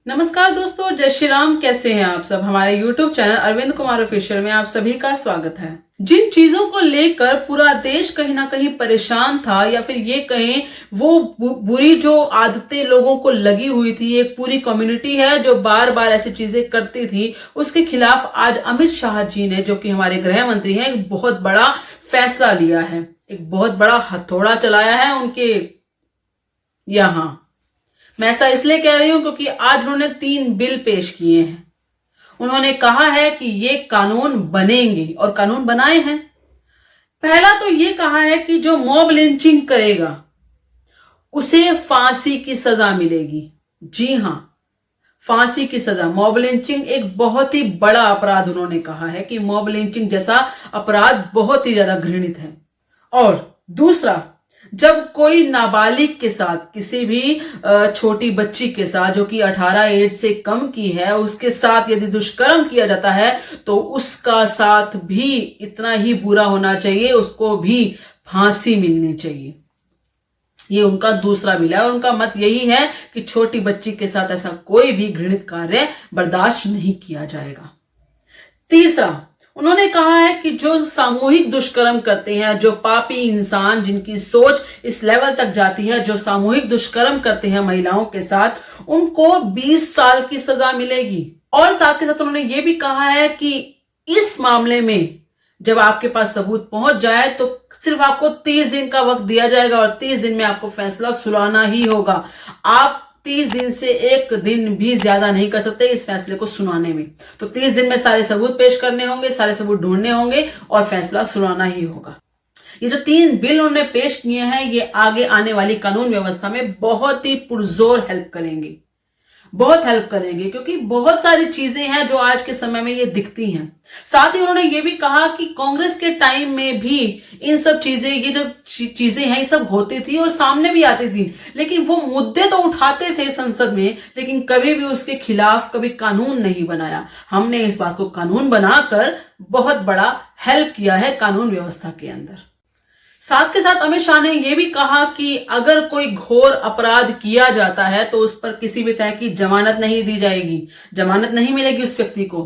नमस्कार दोस्तों, जय श्री राम। कैसे हैं आप सब। हमारे YouTube channel Arvind Kumar official में आप सभी का स्वागत है। जिन चीजों को लेकर पूरा देश कहीं ना कहीं परेशान था, या फिर ये कहें वो बुरी जो आदतें लोगों को लगी हुई थी, एक पूरी कम्युनिटी है जो बार बार ऐसी चीजें करती थी, उसके खिलाफ आज अमित शाह जी ने, जो कि हमारे गृह मंत्री हैं, एक बहुत बड़ा फैसला लिया है। एक बहुत बड़ा हथौड़ा चलाया है उनके यहाँ। मैं ऐसा इसलिए कह रही हूं क्योंकि आज उन्होंने 3 बिल पेश किए हैं। उन्होंने कहा है कि ये कानून बनेंगे और कानून बनाए हैं। पहला तो ये कहा है कि जो मॉब लिंचिंग करेगा उसे फांसी की सजा मिलेगी। जी हां, फांसी की सजा। मॉब लिंचिंग एक बहुत ही बड़ा अपराध उन्होंने कहा है कि मॉब लिंचिंग जैसा अपराध बहुत ही ज्यादा घृणित है। और दूसरा, जब कोई नाबालिग के साथ, किसी भी छोटी बच्ची के साथ जो कि 18 एज से कम की है, उसके साथ यदि दुष्कर्म किया जाता है तो उसका साथ भी इतना ही बुरा होना चाहिए, उसको भी फांसी मिलनी चाहिए। ये उनका दूसरा बिल है और उनका मत यही है कि छोटी बच्ची के साथ ऐसा कोई भी घृणित कार्य बर्दाश्त नहीं किया जाएगा। तीसरा, उन्होंने कहा है कि जो सामूहिक दुष्कर्म करते हैं, जो पापी इंसान जिनकी सोच इस लेवल तक जाती है, जो सामूहिक दुष्कर्म करते हैं महिलाओं के साथ, उनको 20 साल की सजा मिलेगी। और साथ के साथ उन्होंने ये भी कहा है कि इस मामले में जब आपके पास सबूत पहुंच जाए तो सिर्फ आपको 30 दिन का वक्त दिया जाएगा और 30 दिन में आपको फैसला सुनाना ही होगा। आप 30 दिन से एक दिन भी ज्यादा नहीं कर सकते इस फैसले को सुनाने में। तो 30 दिन में सारे सबूत पेश करने होंगे, सारे सबूत ढूंढने होंगे और फैसला सुनाना ही होगा। ये जो 3 बिल उन्होंने पेश किए हैं, ये आगे आने वाली कानून व्यवस्था में बहुत ही पुरजोर हेल्प करेंगे, बहुत हेल्प करेंगे, क्योंकि बहुत सारी चीजें हैं जो आज के समय में ये दिखती हैं। साथ ही उन्होंने ये भी कहा कि कांग्रेस के टाइम में भी इन सब चीजें, ये जो चीजें हैं, ये सब होती थी और सामने भी आती थी, लेकिन वो मुद्दे तो उठाते थे संसद में, लेकिन कभी भी उसके खिलाफ कभी कानून नहीं बनाया। हमने इस बात को कानून बनाकर बहुत बड़ा हेल्प किया है कानून व्यवस्था के अंदर। साथ के साथ अमित शाह ने यह भी कहा कि अगर कोई घोर अपराध किया जाता है तो उस पर किसी भी तरह की जमानत नहीं दी जाएगी, जमानत नहीं मिलेगी उस व्यक्ति को।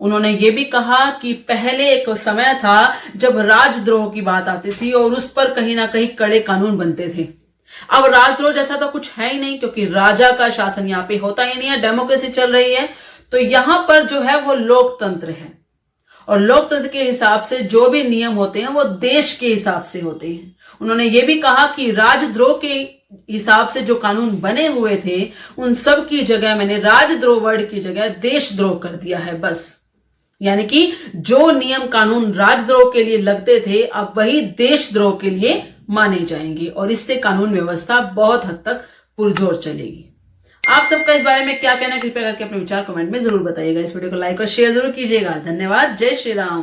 उन्होंने ये भी कहा कि पहले एक समय था जब राजद्रोह की बात आती थी और उस पर कहीं ना कहीं कड़े कानून बनते थे। अब राजद्रोह जैसा तो कुछ है ही नहीं, क्योंकि राजा का शासन यहाँ पे होता ही नहीं है, डेमोक्रेसी चल रही है। तो यहां पर जो है वो लोकतंत्र है और लोकतंत्र के हिसाब से जो भी नियम होते हैं वो देश के हिसाब से होते हैं। उन्होंने ये भी कहा कि राजद्रोह के हिसाब से जो कानून बने हुए थे उन सब की जगह मैंने राजद्रोह वर्ड की जगह देशद्रोह कर दिया है, बस। यानी कि जो नियम कानून राजद्रोह के लिए लगते थे अब वही देशद्रोह के लिए माने जाएंगे और इससे कानून व्यवस्था बहुत हद तक पुरजोर चलेगी। आप सबका इस बारे में क्या कहना है, कृपया करके अपने विचार कमेंट में जरूर बताइएगा। इस वीडियो को लाइक और शेयर जरूर कीजिएगा। धन्यवाद। जय श्री राम।